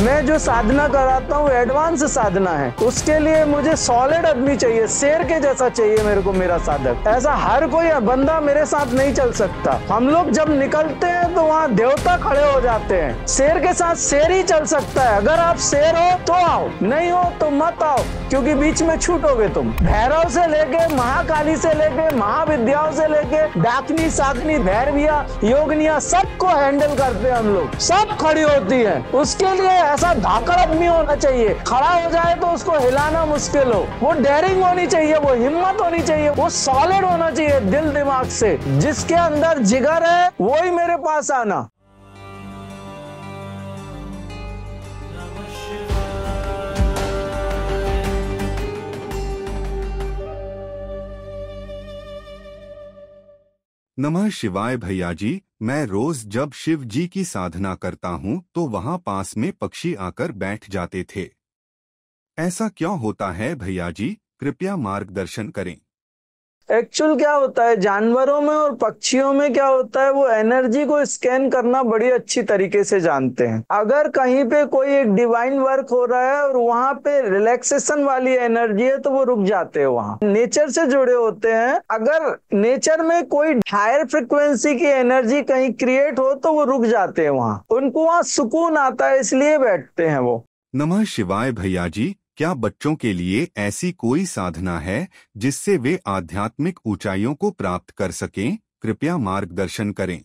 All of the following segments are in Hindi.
मैं जो साधना कराता हूँ एडवांस साधना है, उसके लिए मुझे सॉलिड आदमी चाहिए, शेर के जैसा चाहिए मेरे को मेरा साधक। ऐसा हर कोई बंदा मेरे साथ नहीं चल सकता। हम लोग जब निकलते हैं तो वहाँ देवता खड़े हो जाते हैं। शेर के साथ शेर ही चल सकता है। अगर आप शेर हो तो आओ, नहीं हो तो मत आओ, क्योंकि बीच में छूटोगे तुम। भैरव से लेके महाकाली से लेके महाविद्याओं से लेके डाकनी साकनी भैरविया योगनिया सबको हैंडल करते हैं हम लोग। सब खड़ी होती है, उसके लिए ऐसा धाकड़ आदमी होना चाहिए। खड़ा हो जाए तो उसको हिलाना मुश्किल हो। वो डेयरिंग होनी चाहिए, वो हिम्मत होनी चाहिए, वो सॉलिड होना चाहिए दिल दिमाग से। जिसके अंदर जिगर है वो ही मेरे पास आना। नमः शिवाय भैया जी। मैं रोज जब शिव जी की साधना करता हूँ तो वहाँ पास में पक्षी आकर बैठ जाते थे। ऐसा क्यों होता है भैया जी, कृपया मार्गदर्शन करें। एक्चुअल क्या होता है, जानवरों में और पक्षियों में क्या होता है, वो एनर्जी को स्कैन करना बड़ी अच्छी तरीके से जानते हैं। अगर कहीं पे कोई एक डिवाइन वर्क हो रहा है और वहाँ पे रिलैक्सेशन वाली एनर्जी है तो वो रुक जाते हैं। वहाँ नेचर से जुड़े होते हैं। अगर नेचर में कोई हायर फ्रिक्वेंसी की एनर्जी कहीं क्रिएट हो तो वो रुक जाते हैं। वहाँ उनको वहाँ सुकून आता है, इसलिए बैठते हैं वो। नमः शिवाय भैया जी। क्या बच्चों के लिए ऐसी कोई साधना है जिससे वे आध्यात्मिक ऊंचाइयों को प्राप्त कर सकें? कृपया मार्गदर्शन करें।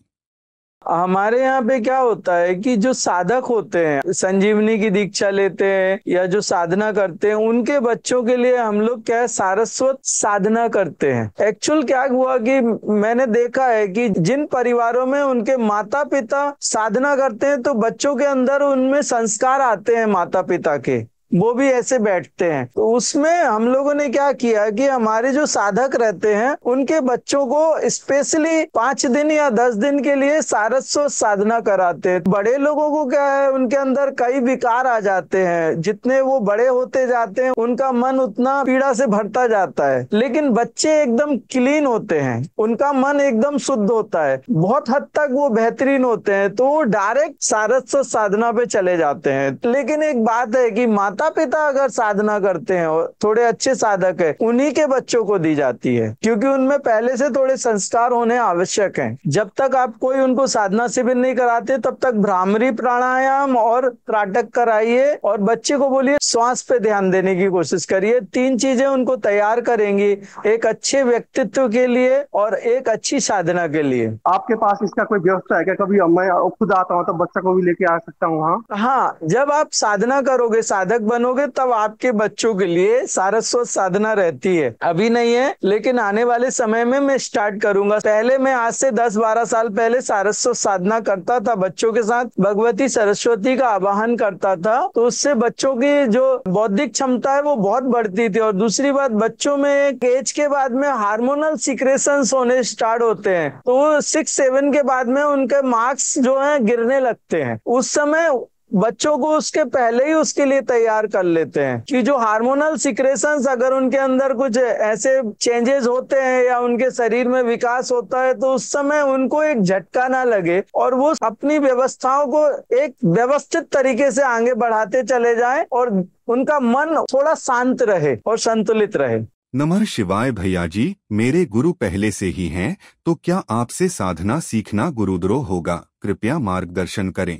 हमारे यहाँ पे क्या होता है कि जो साधक होते हैं, संजीवनी की दीक्षा लेते हैं या जो साधना करते हैं, उनके बच्चों के लिए हम लोग क्या है, सारस्वत साधना करते हैं। एक्चुअल क्या हुआ कि मैंने देखा है कि जिन परिवारों में उनके माता पिता साधना करते हैं तो बच्चों के अंदर उनमें संस्कार आते हैं माता पिता के, वो भी ऐसे बैठते हैं। तो उसमें हम लोगों ने क्या किया कि हमारे जो साधक रहते हैं उनके बच्चों को स्पेशली 5 दिन या 10 दिन के लिए सारस्वत साधना कराते हैं। बड़े लोगों को क्या है, उनके अंदर कई विकार आ जाते हैं। जितने वो बड़े होते जाते हैं उनका मन उतना पीड़ा से भरता जाता है, लेकिन बच्चे एकदम क्लीन होते हैं, उनका मन एकदम शुद्ध होता है, बहुत हद तक वो बेहतरीन होते हैं, तो वो डायरेक्ट सारस्वत साधना पे चले जाते हैं। लेकिन एक बात है कि माता पिता अगर साधना करते हैं और थोड़े अच्छे साधक है, उन्हीं के बच्चों को दी जाती है, क्योंकि उनमें पहले से थोड़े संस्कार होने आवश्यक हैं। जब तक आप कोई उनको साधना शिविर नहीं कराते तब तक भ्रामरी प्राणायाम और त्राटक कराइए और बच्चे को बोलिए श्वास पे ध्यान देने की कोशिश करिए। 3 चीजें उनको तैयार करेंगी एक अच्छे व्यक्तित्व के लिए और एक अच्छी साधना के लिए। आपके पास इसका कोई व्यवस्था है क्या? कभी मैं खुद आता हूँ तो बच्चा को भी लेके आ सकता हूँ वहाँ? हाँ, जब आप साधना करोगे, साधक बनोगे, तब आपके बच्चों के लिए सारस्वत साधना रहती है। अभी नहीं है, लेकिन आने वाले समय में मैं स्टार्ट करूंगा। पहले मैं आज से 10-12 साल पहले सारस्वत साधना करता था, बच्चों के साथ भगवती सरस्वती का आवाहन करता था, तो उससे बच्चों की जो बौद्धिक क्षमता है वो बहुत बढ़ती थी। और दूसरी बात, बच्चों में एक एज के बाद में हार्मोनल सिक्रेशंस होने स्टार्ट होते हैं, तो 6-7 के बाद में उनके मार्क्स जो है गिरने लगते हैं। उस समय बच्चों को उसके पहले ही उसके लिए तैयार कर लेते हैं कि जो हार्मोनल सिक्रेशंस अगर उनके अंदर कुछ ऐसे चेंजेस होते हैं या उनके शरीर में विकास होता है तो उस समय उनको एक झटका ना लगे और वो अपनी व्यवस्थाओं को एक व्यवस्थित तरीके से आगे बढ़ाते चले जाएं और उनका मन थोड़ा शांत रहे और संतुलित रहे। नमः शिवाय भैया जी। मेरे गुरु पहले से ही हैं, तो क्या आपसे साधना सीखना गुरुद्रोह होगा? कृपया मार्गदर्शन करें।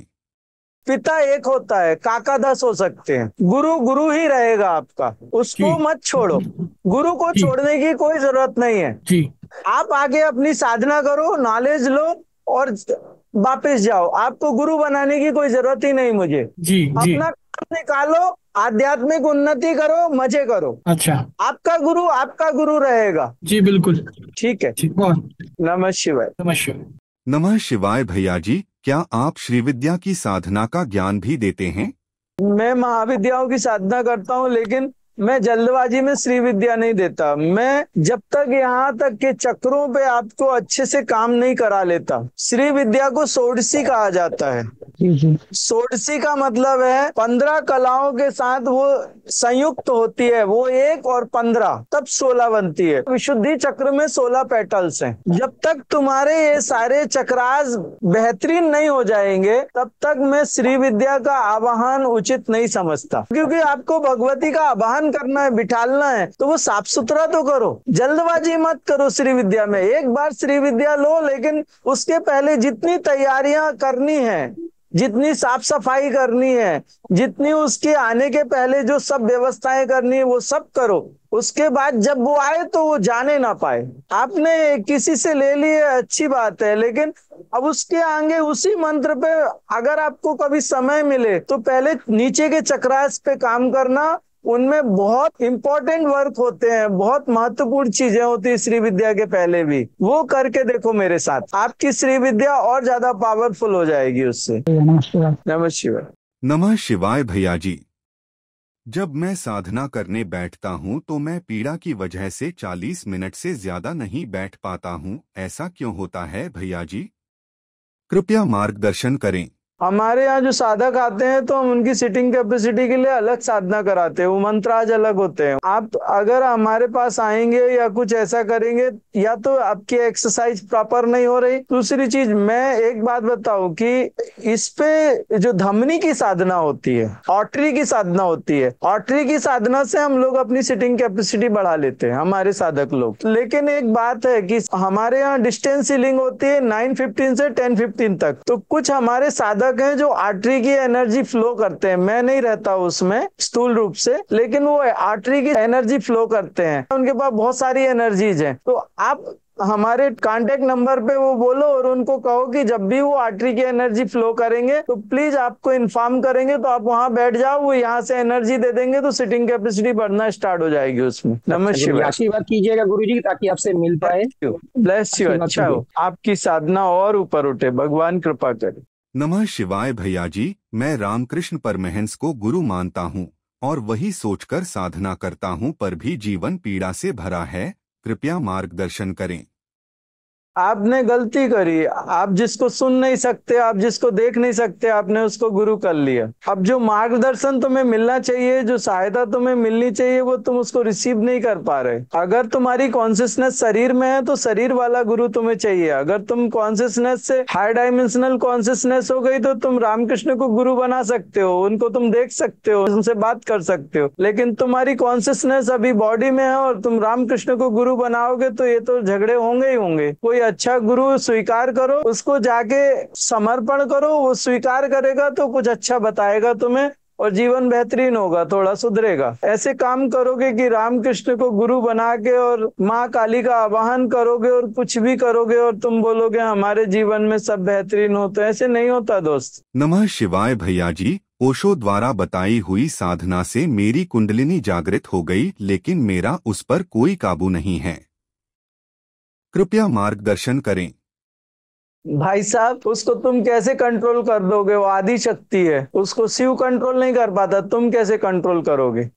पिता एक होता है, काका 10 हो सकते हैं। गुरु गुरु ही रहेगा आपका, उसको मत छोड़ो। गुरु को छोड़ने की कोई जरूरत नहीं है जी। आप आगे अपनी साधना करो, नॉलेज लो और वापस जाओ। आपको गुरु बनाने की कोई जरूरत ही नहीं मुझे जी। अपना काम निकालो, आध्यात्मिक उन्नति करो, मजे करो। अच्छा, आपका गुरु रहेगा जी। बिल्कुल ठीक है। नमः शिवाय। नमः शिवाय। नमः शिवाय भैया जी। क्या आप श्रीविद्या की साधना का ज्ञान भी देते हैं? मैं महाविद्याओं की साधना करता हूँ, लेकिन मैं जल्दबाजी में श्री विद्या नहीं देता। मैं जब तक यहाँ तक के चक्रों पे आपको अच्छे से काम नहीं करा लेता। श्री विद्या को षोडशी कहा जाता है। जी जी। षोडशी का मतलब है 15 कलाओं के साथ वो संयुक्त होती है, वो 1 और 15 तब 16 बनती है। विशुद्धि चक्र में 16 पेटल्स हैं। जब तक तुम्हारे ये सारे चक्रास बेहतरीन नहीं हो जाएंगे तब तक मैं श्री विद्या का आवाहन उचित नहीं समझता, क्योंकि आपको भगवती का आवाहन करना है, बिठालना है, तो वो साफ सुथरा तो करो, जल्दबाजी मत करो। श्री विद्या में एक बार श्री विद्या लो, लेकिन उसके पहले जितनी तैयारियां करनी है, जितनी साफ सफाई करनी है, जितनी उसके आने के पहले जो सब व्यवस्थाएं करनी है, वो सब करो। उसके बाद जब वो आए तो वो जाने ना पाए। आपने किसी से ले लिए अच्छी बात है, लेकिन अब उसके आगे उसी मंत्र पे अगर आपको कभी समय मिले तो पहले नीचे के चक्रास पे काम करना। उनमें बहुत इंपॉर्टेंट वर्क होते हैं, बहुत महत्वपूर्ण चीजें होती है श्री विद्या के पहले भी। वो करके देखो मेरे साथ, आपकी श्री विद्या और ज्यादा पावरफुल हो जाएगी उससे। नमस्कार। नमः शिवाय। नमः शिवाय भैया जी। जब मैं साधना करने बैठता हूँ तो मैं पीड़ा की वजह से 40 मिनट से ज्यादा नहीं बैठ पाता हूँ। ऐसा क्यों होता है भैया जी? कृपया मार्गदर्शन करें। हमारे यहाँ जो साधक आते हैं तो हम उनकी सिटिंग कैपेसिटी के लिए अलग साधना कराते हैं, वो मंत्राज अलग होते हैं। आप अगर हमारे पास आएंगे या कुछ ऐसा करेंगे, या तो आपकी एक्सरसाइज प्रॉपर नहीं हो रही। दूसरी चीज, मैं एक बात बताऊं कि इस पे जो धमनी की साधना होती है, ऑर्टरी की साधना होती है, ऑर्टरी की साधना से हम लोग अपनी सिटिंग कैपेसिटी बढ़ा लेते हैं, हमारे साधक लोग। लेकिन एक बात है कि हमारे यहाँ डिस्टेंस सीलिंग होती है 9:15 से 10:15 तक। तो कुछ हमारे साधक हैं जो आर्टरी की एनर्जी फ्लो करते हैं। मैं नहीं रहता उसमें स्थूल रूप से, लेकिन वो आर्टरी की एनर्जी फ्लो करते हैं, उनके पास बहुत सारी एनर्जीज हैं। तो आप हमारे कांटेक्ट नंबर पे वो बोलो और उनको कहो कि जब भी वो आर्टरी की एनर्जी फ्लो करेंगे तो प्लीज आपको इन्फॉर्म करेंगे, तो आप वहां बैठ जाओ, वो यहाँ से एनर्जी दे देंगे, तो सिटिंग कैपेसिटी बढ़ना स्टार्ट हो जाएगी उसमें। नमः शिवाय। आशीर्वाद कीजिएगा गुरुजी ताकि आपसे मिल पाए। Bless you. आशीर्वाद अच्छा हो, आपकी साधना और ऊपर उठे, भगवान कृपा करे। नमः शिवाय भैया जी। मैं रामकृष्ण परमहंस को गुरु मानता हूँ और वही सोचकर साधना करता हूँ, पर भी जीवन पीड़ा से भरा है। कृपया मार्गदर्शन करें। आपने गलती करी। आप जिसको सुन नहीं सकते, आप जिसको देख नहीं सकते, आपने उसको गुरु कर लिया। अब जो मार्गदर्शन तुम्हें मिलना चाहिए, जो सहायता तुम्हें मिलनी चाहिए, वो तुम उसको रिसीव नहीं कर पा रहे। अगर तुम्हारी कॉन्शियसनेस शरीर में है तो शरीर वाला गुरु तुम्हें चाहिए। अगर तुम कॉन्शियसनेस से हाई डायमेंशनल कॉन्शियसनेस हो गई तो तुम रामकृष्ण को गुरु बना सकते हो, उनको तुम देख सकते हो, उनसे बात कर सकते हो। लेकिन तुम्हारी कॉन्शियसनेस अभी बॉडी में है और तुम रामकृष्ण को गुरु बनाओगे तो ये तो झगड़े होंगे ही होंगे। कोई अच्छा गुरु स्वीकार करो, उसको जाके समर्पण करो, वो स्वीकार करेगा तो कुछ अच्छा बताएगा तुम्हें और जीवन बेहतरीन होगा, थोड़ा सुधरेगा। ऐसे काम करोगे कि रामकृष्ण को गुरु बना के और माँ काली का आवाहन करोगे और कुछ भी करोगे और तुम बोलोगे हमारे जीवन में सब बेहतरीन हो, तो ऐसे नहीं होता दोस्त। नमः शिवाय भैया जी। ओशो द्वारा बताई हुई साधना से मेरी कुंडलिनी जागृत हो गई, लेकिन मेरा उस पर कोई काबू नहीं है। कृपया मार्गदर्शन करें। भाई साहब, उसको तुम कैसे कंट्रोल कर दोगे? वो आदि शक्ति है, उसको शिव कंट्रोल नहीं कर पाता, तुम कैसे कंट्रोल करोगे?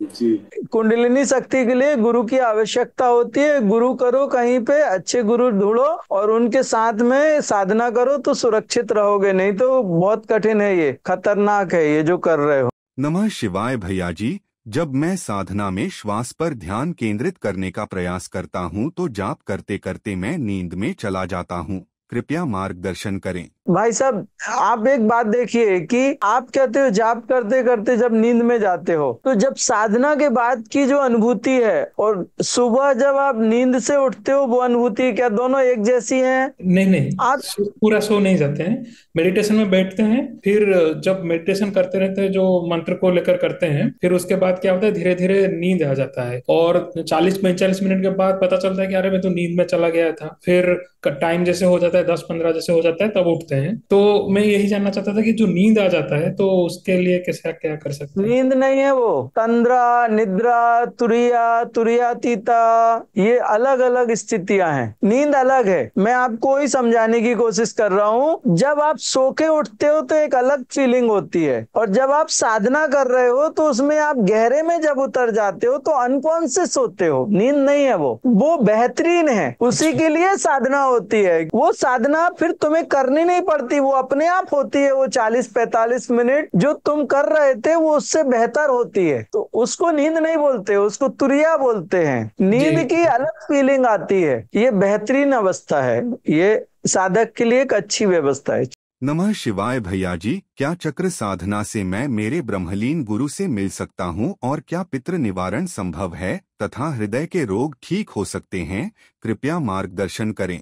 कुंडलिनी शक्ति के लिए गुरु की आवश्यकता होती है। गुरु करो, कहीं पे अच्छे गुरु ढूंढो और उनके साथ में साधना करो तो सुरक्षित रहोगे, नहीं तो बहुत कठिन है, ये खतरनाक है ये जो कर रहे हो। नमः शिवाय भैया जी। जब मैं साधना में श्वास पर ध्यान केंद्रित करने का प्रयास करता हूँ तो जाप करते करते मैं नींद में चला जाता हूँ। कृपया मार्गदर्शन करें। भाई साहब, आप एक बात देखिए कि आप कहते हो जाप करते करते जब नींद में जाते हो, तो जब साधना के बाद की जो अनुभूति है और सुबह जब आप नींद से उठते हो वो अनुभूति, क्या दोनों एक जैसी हैं? नहीं नहीं, आप पूरा सो नहीं जाते हैं, मेडिटेशन में बैठते हैं, फिर जब मेडिटेशन करते रहते हैं जो मंत्र को लेकर करते हैं, फिर उसके बाद क्या होता है, धीरे धीरे नींद आ जाता है और 40-45 मिनट के बाद पता चलता है कि अरे मैं तो नींद में चला गया था। फिर टाइम जैसे हो जाता है 10-15 जैसे हो जाता है तब उठते हैं। तो मैं यही जानना चाहता था कि जो नींद आ जाता है तो उसके लिए कैसा क्या कर सकते हैं? नींद नहीं है वो, तंद्रा, निद्रा, तुरिया, तुरियातीता, ये अलग अलग स्थितियां हैं। नींद अलग है। मैं आपको ही समझाने की कोशिश कर रहा हूँ। जब आप सो के उठते हो तो एक अलग फीलिंग होती है, और जब आप साधना कर रहे हो तो उसमें आप गहरे में जब उतर जाते हो तो अनकॉन्शियस होते हो। नींद नहीं है वो बेहतरीन है, उसी के लिए साधना होती है। वो साधना फिर तुम्हें करनी नहीं पड़ती, वो अपने आप होती है। वो 40-45 मिनट जो तुम कर रहे थे वो उससे बेहतर होती है। तो उसको नींद नहीं बोलते, उसको तुरिया बोलते हैं। नींद की अलग फीलिंग आती है। ये बेहतरीन अवस्था है, ये साधक के लिए एक अच्छी व्यवस्था है। नमः शिवाय भैया जी, क्या चक्र साधना से मैं मेरे ब्रह्मलीन गुरु से मिल सकता हूँ और क्या पितृ निवारण संभव है तथा हृदय के रोग ठीक हो सकते हैं? कृपया मार्गदर्शन करें।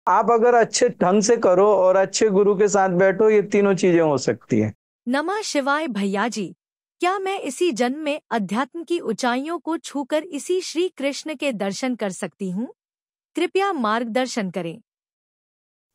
आप अगर अच्छे ढंग से करो और अच्छे गुरु के साथ बैठो, ये तीनों चीजें हो सकती है। नमः शिवाय भैया जी, क्या मैं इसी जन्म में अध्यात्म की ऊंचाइयों को छूकर इसी श्री कृष्ण के दर्शन कर सकती हूँ? कृपया मार्गदर्शन करें।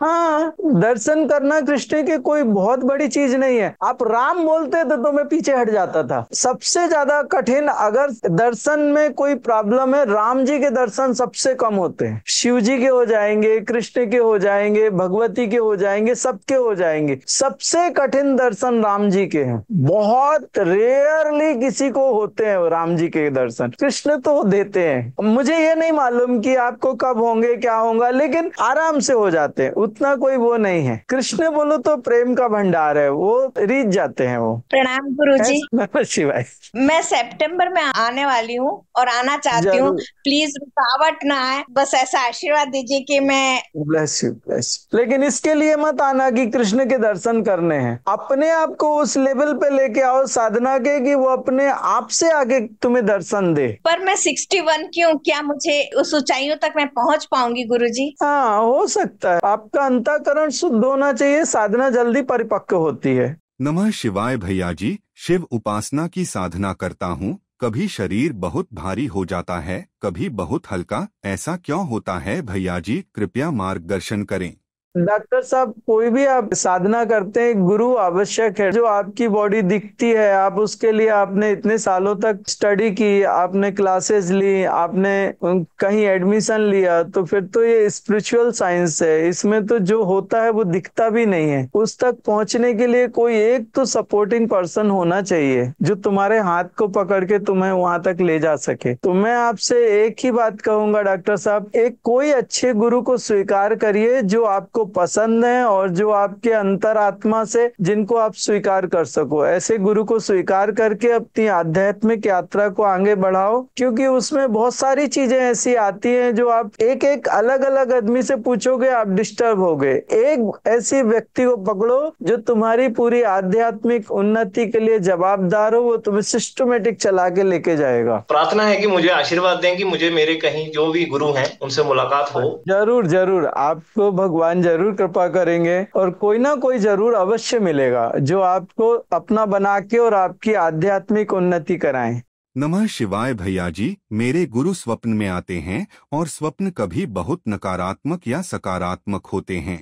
हाँ, दर्शन करना कृष्ण की कोई बहुत बड़ी चीज नहीं है। आप राम बोलते तो मैं पीछे हट जाता था। सबसे ज्यादा कठिन अगर दर्शन में कोई प्रॉब्लम है, राम जी के दर्शन सबसे कम होते हैं। शिव जी के हो जाएंगे, कृष्ण के हो जाएंगे, भगवती के हो जाएंगे, सबके हो जाएंगे। सबसे कठिन दर्शन राम जी के हैं। बहुत रेयरली किसी को होते हैं राम जी के दर्शन। कृष्ण तो देते हैं। मुझे ये नहीं मालूम कि आपको कब होंगे, क्या होगा, लेकिन आराम से हो जाते हैं। उतना कोई वो नहीं है। कृष्ण बोलो तो प्रेम का भंडार है, वो रीत जाते हैं वो। प्रणाम गुरुजी। नमः शिवाय। मैं सितंबर में आने वाली हूँ और आना चाहती हूँ। जरूर। प्लीज रुकावट ना आए, बस ऐसा आशीर्वाद दीजिए कि मैं। Bless you, bless. लेकिन इसके लिए मत आना कि कृष्ण के दर्शन करने हैं। अपने आप को उस लेवल पे लेके आओ साधना के कि वो अपने आप से आगे तुम्हें दर्शन दे। पर मैं 61 की हूँ, क्या मुझे उस ऊंचाइयों तक मैं पहुँच पाऊंगी गुरुजी? हाँ, हो सकता है। आपका अंतःकरण शुद्ध होना चाहिए, साधना जल्दी परिपक्व होती है। नमः शिवाय भैया जी, शिव उपासना की साधना करता हूँ। कभी शरीर बहुत भारी हो जाता है, कभी बहुत हल्का। ऐसा क्यों होता है भैया जी? कृपया मार्गदर्शन करें। डॉक्टर साहब, कोई भी आप साधना करते हैं, गुरु आवश्यक है। जो आपकी बॉडी दिखती है, आप उसके लिए आपने इतने सालों तक स्टडी की, आपने क्लासेस ली, आपने कहीं एडमिशन लिया, तो फिर तो ये स्पिरिचुअल साइंस है। इसमें तो जो होता है वो दिखता भी नहीं है। उस तक पहुंचने के लिए कोई एक तो सपोर्टिंग पर्सन होना चाहिए जो तुम्हारे हाथ को पकड़ के तुम्हें वहां तक ले जा सके। तो मैं आपसे एक ही बात कहूंगा डॉक्टर साहब, एक कोई अच्छे गुरु को स्वीकार करिए जो आपको पसंद है और जो आपके अंतरात्मा से जिनको आप स्वीकार कर सको। ऐसे गुरु को स्वीकार करके अपनी आध्यात्मिक यात्रा को आगे बढ़ाओ, क्योंकि उसमें बहुत सारी चीजें ऐसी आती हैं जो आप एक एक अलग अलग आदमी से पूछोगे, आप डिस्टर्ब होगे। एक ऐसी व्यक्ति को पकड़ो जो तुम्हारी पूरी आध्यात्मिक उन्नति के लिए जवाबदार हो, वो तुम्हें सिस्टमेटिक चला के लेके जाएगा। प्रार्थना है कि मुझे आशीर्वाद दें कि मुझे मेरे कहीं जो भी गुरु हैं उनसे मुलाकात हो। जरूर जरूर, आपको भगवान जरूर कृपा करेंगे और कोई ना कोई जरूर अवश्य मिलेगा जो आपको अपना बना के और आपकी आध्यात्मिक उन्नति कराएं। नमः शिवाय भैया जी, मेरे गुरु स्वप्न में आते हैं और स्वप्न कभी बहुत नकारात्मक या सकारात्मक होते हैं।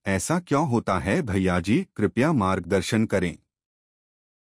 ऐसा क्यों होता है भैया जी? कृपया मार्गदर्शन करें।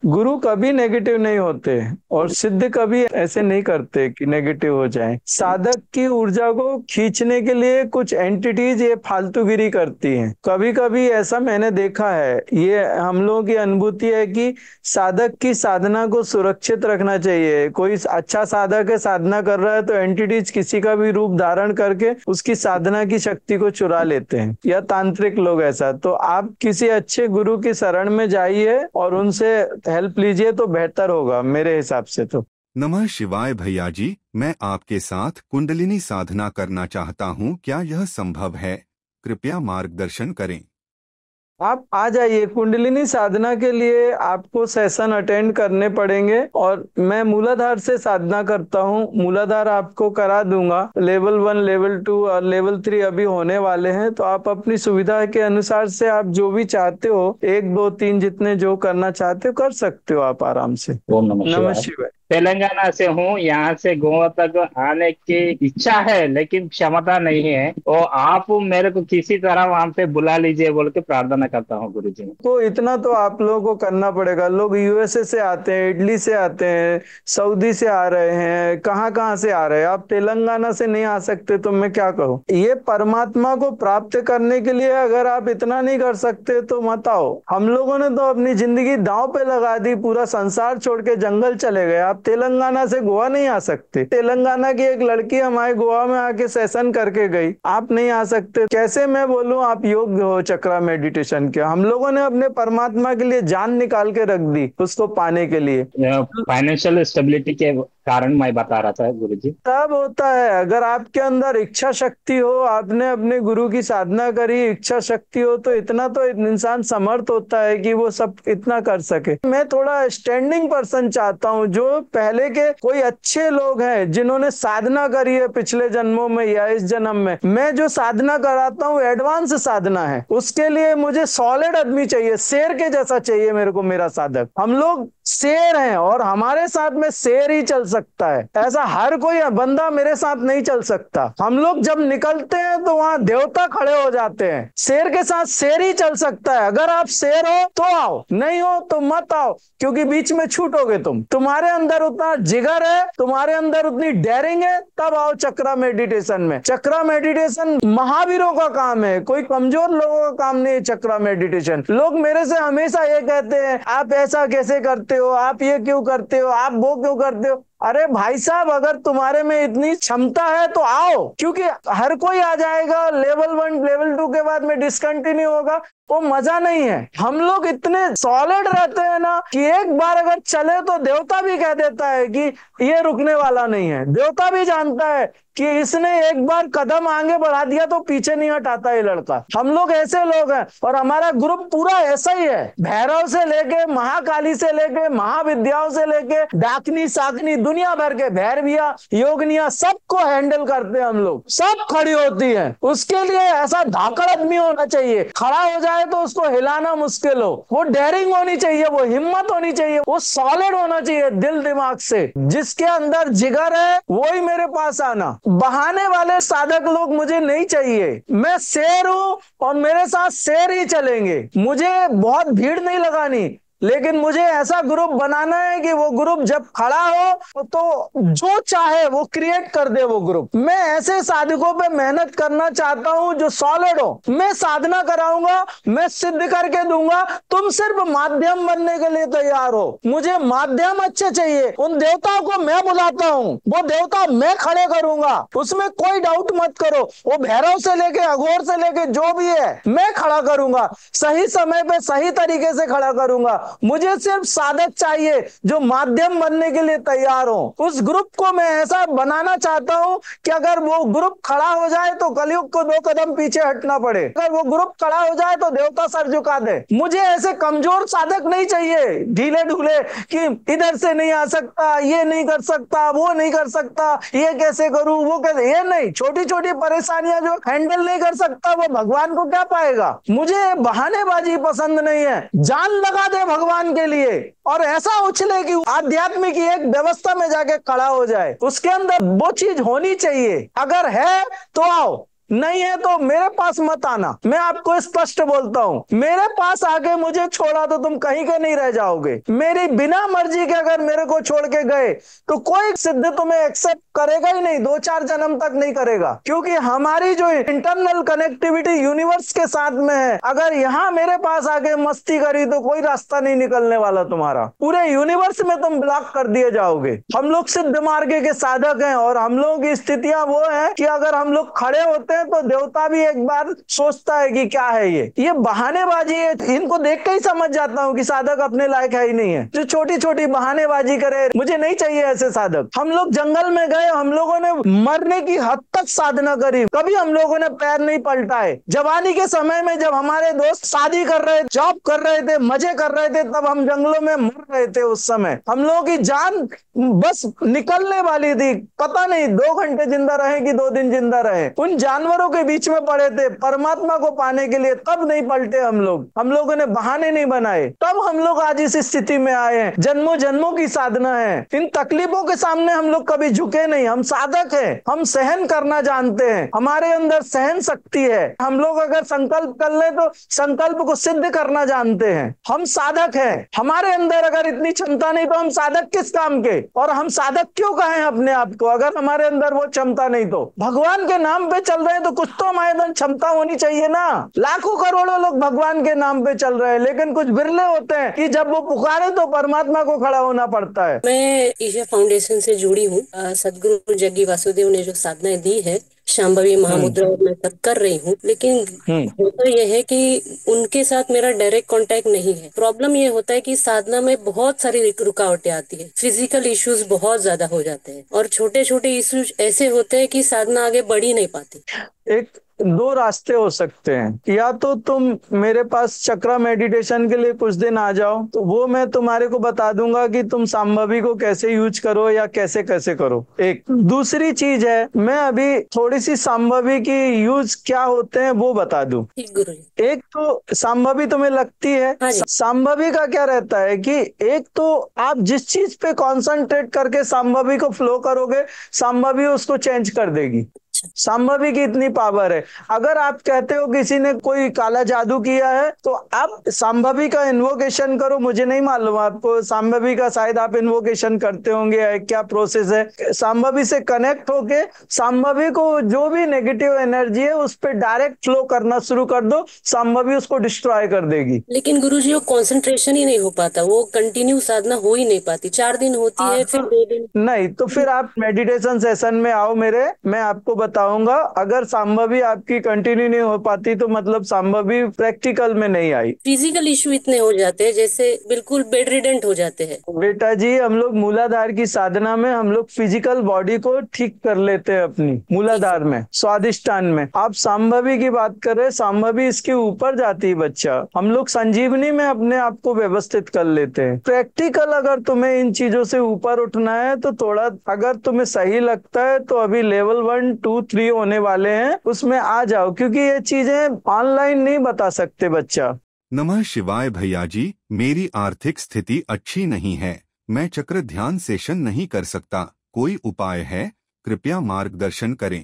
गुरु कभी नेगेटिव नहीं होते और सिद्ध कभी ऐसे नहीं करते कि नेगेटिव हो जाए। साधक की ऊर्जा को खींचने के लिए कुछ एंटिटीज ये फालतूगिरी करती हैं। कभी कभी ऐसा मैंने देखा है, ये हम लोगों की अनुभूति है कि साधक की साधना को सुरक्षित रखना चाहिए। कोई अच्छा साधक है, साधना कर रहा है, तो एंटिटीज किसी का भी रूप धारण करके उसकी साधना की शक्ति को चुरा लेते हैं, या तांत्रिक लोग ऐसा। तो आप किसी अच्छे गुरु की शरण में जाइए और उनसे हेल्प लीजिए तो बेहतर होगा मेरे हिसाब से तो। नमः शिवाय भैया जी, मैं आपके साथ कुंडलिनी साधना करना चाहता हूँ, क्या यह संभव है? कृपया मार्गदर्शन करें। आप आ जाइए। कुंडलिनी साधना के लिए आपको सेशन अटेंड करने पड़ेंगे और मैं मूलाधार से साधना करता हूँ। मूलाधार आपको करा दूंगा। लेवल 1, लेवल 2 और लेवल 3 अभी होने वाले हैं, तो आप अपनी सुविधा के अनुसार से आप जो भी चाहते हो, 1, 2, 3 जितने जो करना चाहते हो कर सकते हो आप आराम से। ओम नमः नमः शिवाय। शिवाय। तेलंगाना से हूँ, यहाँ से गोवा तक आने की इच्छा है लेकिन क्षमता नहीं है। तो आप मेरे को किसी तरह वहां पे बुला लीजिए बोल के प्रार्थना करता हूँ गुरु जी। तो इतना तो आप लोगों को करना पड़ेगा। लोग यूएसए से आते हैं, इटली से आते हैं, सऊदी से आ रहे हैं, कहाँ कहाँ से आ रहे हैं। आप तेलंगाना से नहीं आ सकते तो मैं क्या कहूँ। ये परमात्मा को प्राप्त करने के लिए अगर आप इतना नहीं कर सकते तो मत आओ। हम लोगों ने तो अपनी जिंदगी दांव पे लगा दी, पूरा संसार छोड़ के जंगल चले गए। आप तेलंगाना से गोवा नहीं आ सकते। तेलंगाना की एक लड़की हमारे गोवा में आके सेशन करके गई, आप नहीं आ सकते। कैसे मैं बोलूं आप योग्य हो चक्रा मेडिटेशन के? हम लोगों ने अपने परमात्मा के लिए जान निकाल के रख दी उसको पाने के लिए। फाइनेंशियल स्टेबिलिटी के कारण मैं बता रहा था गुरुजी। तब होता है अगर आपके अंदर इच्छा शक्ति हो, आपने अपने गुरु की साधना करी, इच्छा शक्ति हो, तो इतना तो इंसान समर्थ होता है कि वो सब इतना कर सके। मैं थोड़ा स्टैंडिंग पर्सन चाहता हूँ, जो पहले के कोई अच्छे लोग हैं जिन्होंने साधना करी है पिछले जन्मों में या इस जन्म में। मैं जो साधना कराता हूँ एडवांस साधना है, उसके लिए मुझे सॉलिड आदमी चाहिए, शेर के जैसा चाहिए मेरे को मेरा साधक। हम लोग शेर हैं और हमारे साथ में शेर ही चल सकता है, ऐसा हर कोई बंदा मेरे साथ नहीं चल सकता। हम लोग जब निकलते हैं तो वहां देवता खड़े हो जाते हैं। शेर के साथ शेर ही चल सकता है। अगर आप शेर हो तो आओ, नहीं हो तो मत आओ, क्योंकि बीच में छूटोगे तुम। तुम्हारे अंदर उतना जिगर है, तुम्हारे अंदर उतनी डेयरिंग है, तब आओ चक्रा मेडिटेशन में। चक्रा मेडिटेशन महावीरों का काम है, कोई कमजोर लोगों का काम नहीं है चक्रा मेडिटेशन। लोग मेरे से हमेशा ये कहते हैं आप ऐसा कैसे करते हो, आप ये क्यों करते हो, आप वो क्यों करते हो। अरे भाई साहब, अगर तुम्हारे में इतनी क्षमता है तो आओ, क्योंकि हर कोई आ जाएगा। लेवल 1 लेवल 2 के बाद में डिसकंटिन्यू होगा, वो मजा नहीं है। हम लोग इतने सॉलिड रहते हैं ना कि एक बार अगर चले तो देवता भी कह देता है कि ये रुकने वाला नहीं है। देवता भी जानता है कि इसने एक बार कदम आगे बढ़ा दिया तो पीछे नहीं हटाता ये लड़का। हम लोग ऐसे लोग हैं और हमारा ग्रुप पूरा ऐसा ही है। भैरव से लेके महाकाली से लेके महाविद्याओं से लेके डाकनी साकनी दुनिया भर के भैरविया योगनिया सबको हैंडल करते हैं हम लोग। सब खड़ी होती है, उसके लिए ऐसा धाकड़ आदमी होना चाहिए। खड़ा हो जाए तो उसको हिलाना मुश्किल हो। वो डेयरिंग होनी चाहिए, वो हिम्मत होनी चाहिए, वो सॉलिड होना चाहिए दिल दिमाग से। जिसके अंदर जिगर है वही मेरे पास आना। बहाने वाले साधक लोग मुझे नहीं चाहिए। मैं शेर हूं और मेरे साथ शेर ही चलेंगे। मुझे बहुत भीड़ नहीं लगानी, लेकिन मुझे ऐसा ग्रुप बनाना है कि वो ग्रुप जब खड़ा हो तो जो चाहे वो क्रिएट कर दे वो ग्रुप। मैं ऐसे साधकों पे मेहनत करना चाहता हूं जो सॉलिड हो। मैं साधना कराऊंगा, मैं सिद्ध करके दूंगा, तुम सिर्फ माध्यम बनने के लिए तैयार हो। मुझे माध्यम अच्छे चाहिए। उन देवताओं को मैं बुलाता हूं, वो देवता मैं खड़े करूंगा, उसमें कोई डाउट मत करो। वो भैरव से लेके अघोर से लेके जो भी है मैं खड़ा करूंगा, सही समय पे सही तरीके से खड़ा करूंगा। मुझे सिर्फ साधक चाहिए जो माध्यम बनने के लिए तैयार हो। उस ग्रुप को मैं ऐसा बनाना चाहता हूं कि अगर वो ग्रुप खड़ा हो जाए तो कलयुग को 2 कदम पीछे हटना पड़े। अगर वो ग्रुप खड़ा हो जाए तो देवता सर झुका दे। मुझे ऐसे कमजोर साधक नहीं चाहिए, ढीले ढूले कि इधर से नहीं आ सकता, ये नहीं कर सकता, वो नहीं कर सकता, ये कैसे करूं, वो कैसे। ये नहीं, छोटी छोटी परेशानियां जो हैंडल नहीं कर सकता वो भगवान को क्या पाएगा। मुझे बहानेबाजी पसंद नहीं है। जान लगा दे भगवान के लिए और ऐसा उछले कि आध्यात्म की एक व्यवस्था में जाके खड़ा हो जाए। उसके अंदर वो चीज होनी चाहिए। अगर है तो आओ, नहीं है तो मेरे पास मत आना। मैं आपको स्पष्ट बोलता हूं, मेरे पास आके मुझे छोड़ा तो तुम कहीं के नहीं रह जाओगे। मेरी बिना मर्जी के अगर मेरे को छोड़ के गए तो कोई सिद्ध तुम्हें एक्सेप्ट करेगा ही नहीं, 2-4 जन्म तक नहीं करेगा। क्योंकि हमारी जो इंटरनल कनेक्टिविटी यूनिवर्स के साथ में है। अगर यहाँ मेरे पास आके मस्ती करी तो कोई रास्ता नहीं निकलने वाला तुम्हारा। पूरे यूनिवर्स में तुम ब्लॉक कर दिए जाओगे। हम लोग सिद्ध मार्ग के साधक हैं और हम लोगों की स्थितियां वो है कि अगर हम लोग खड़े होते हैं तो देवता भी एक बार सोचता है कि क्या है ये बहानेबाजी है। इनको देख के ही समझ जाता हूँ कि साधक अपने लायक है ही नहीं है, जो छोटी छोटी बहानेबाजी करे। मुझे नहीं चाहिए ऐसे साधक। हम लोग जंगल में गए, हम लोगों ने मरने की हद तक साधना करी, कभी हम लोगों ने पैर नहीं पलटाए। जवानी के समय में जब हमारे दोस्त शादी कर रहे, जॉब कर रहे थे, मजे कर रहे थे, तब हम जंगलों में मर रहे थे। उस समय हम लोगों की जान बस निकलने वाली थी, पता नहीं 2 घंटे जिंदा रहे कि 2 दिन जिंदा रहे। उन जानवरों के बीच में पड़े थे परमात्मा को पाने के लिए, तब नहीं पलटे हम लोग। हम लोगों ने बहाने नहीं बनाए, तब हम लोग आज इस स्थिति में आए हैं। जन्मों जन्मों की साधना है। इन तकलीफों के सामने हम लोग कभी झुके नहीं। हम साधक हैं, हम सहन करना जानते हैं, हमारे अंदर सहन शक्ति है। हम लोग अगर संकल्प कर ले तो संकल्प को सिद्ध करना जानते हैं। हम साधक हैं। हमारे अंदर अगर इतनी क्षमता नहीं तो हम साधक किस काम के। और हम साधक क्यों कहें अपने आप को, अगर हमारे अंदर वो क्षमता नहीं तो। भगवान के नाम पे चल रहे रहे हैं तो कुछ तो हमारे अंदर क्षमता होनी चाहिए ना। लाखों करोड़ों लोग भगवान के नाम पे चल रहे हैं, लेकिन कुछ बिरले होते हैं कि जब वो पुकारे तो परमात्मा को खड़ा होना पड़ता है। मैं ईशा फाउंडेशन से जुड़ी हूँ। सदगुरु जग्गी वासुदेव ने जो साधनाएं दी है, शांभवी महामुद्रा और मैं सब कर रही हूँ, लेकिन होता यह है कि उनके साथ मेरा डायरेक्ट कांटेक्ट नहीं है। प्रॉब्लम ये होता है कि साधना में बहुत सारी रुकावटें आती है, फिजिकल इश्यूज बहुत ज्यादा हो जाते हैं और छोटे छोटे इश्यूज ऐसे होते हैं कि साधना आगे बढ़ ही नहीं पाती। एक दो रास्ते हो सकते हैं, या तो तुम मेरे पास चक्रा मेडिटेशन के लिए कुछ दिन आ जाओ, तो वो मैं तुम्हारे को बता दूंगा कि तुम संभवी को कैसे यूज करो या कैसे कैसे करो। एक दूसरी चीज है, मैं अभी थोड़ी सी संभवी की यूज क्या होते हैं वो बता दूं। एक तो संभवी तुम्हें लगती है, संभवी का क्या रहता है कि एक तो आप जिस चीज पे कॉन्सेंट्रेट करके संभवी को फ्लो करोगे, संभवी उसको चेंज कर देगी। संभवी की इतनी पावर है। अगर आप कहते हो किसी ने कोई काला जादू किया है, तो आप संभवी का इन्वोकेशन करो। मुझे नहीं मालूम आपको संभवी का, शायद आप इन्वोकेशन करते होंगे, क्या प्रोसेस है। संभवी से कनेक्ट होके संभवी को जो भी नेगेटिव एनर्जी है उस पर डायरेक्ट फ्लो करना शुरू कर दो, संभवी उसको डिस्ट्रॉय कर देगी। लेकिन गुरुजी वो कंसंट्रेशन ही नहीं हो पाता, वो कंटिन्यू साधना हो ही नहीं पाती। 4 दिन होती है, फिर 2 दिन नहीं। तो फिर आप मेडिटेशन सेशन में आओ मेरे, मैं आपको बताऊंगा। अगर संभवी आपकी कंटिन्यू नहीं हो पाती तो मतलब संभवी प्रैक्टिकल में नहीं आई। फिजिकल इश्यू इतने हो जाते हैं जैसे बिल्कुल बेड रिडेंट हो जाते हैं। बेटा जी, हम लोग मूलाधार की साधना में हम लोग फिजिकल बॉडी को ठीक कर लेते हैं अपनी मूलाधार में, स्वादिष्टान में। आप संभवी की बात कर रहे हैं, संभवी इसके ऊपर जाती है बच्चा। हम लोग संजीवनी में अपने आप को व्यवस्थित कर लेते हैं। प्रैक्टिकल अगर तुम्हें इन चीजों से ऊपर उठना है तो थोड़ा, अगर तुम्हें सही लगता है तो अभी लेवल 1, 2, 3 होने वाले हैं, उसमें आ जाओ, क्योंकि ये चीजें ऑनलाइन नहीं बता सकते बच्चा। नमः शिवाय भैया जी, मेरी आर्थिक स्थिति अच्छी नहीं है, मैं चक्र ध्यान सेशन नहीं कर सकता, कोई उपाय है? कृपया मार्गदर्शन करें।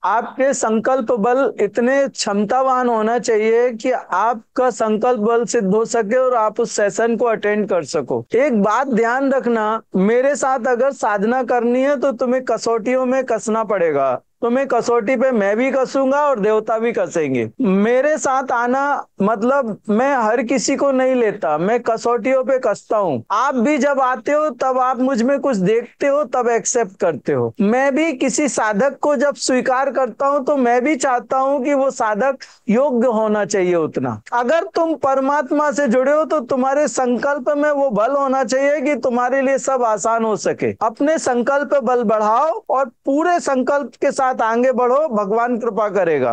आपके संकल्प बल इतने क्षमतावान होना चाहिए कि आपका संकल्प बल सिद्ध हो सके और आप उस सेशन को अटेंड कर सको। एक बात ध्यान रखना, मेरे साथ अगर साधना करनी है तो तुम्हें कसौटियों में कसना पड़ेगा। तुम्हें कसौटी पे मैं भी कसूंगा और देवता भी कसेंगे। मेरे साथ आना मतलब मैं हर किसी को नहीं लेता, मैं कसौटियों पे कसता हूँ। आप भी जब आते हो तब आप मुझ में कुछ देखते हो, तब एक्सेप्ट करते हो। मैं भी किसी साधक को जब स्वीकार करता हूँ तो मैं भी चाहता हूँ कि वो साधक योग्य होना चाहिए उतना। अगर तुम परमात्मा से जुड़े हो तो तुम्हारे संकल्प में वो बल होना चाहिए कि तुम्हारे लिए सब आसान हो सके। अपने संकल्प बल बढ़ाओ और पूरे संकल्प के साथ आगे बढ़ो, भगवान कृपा करेगा।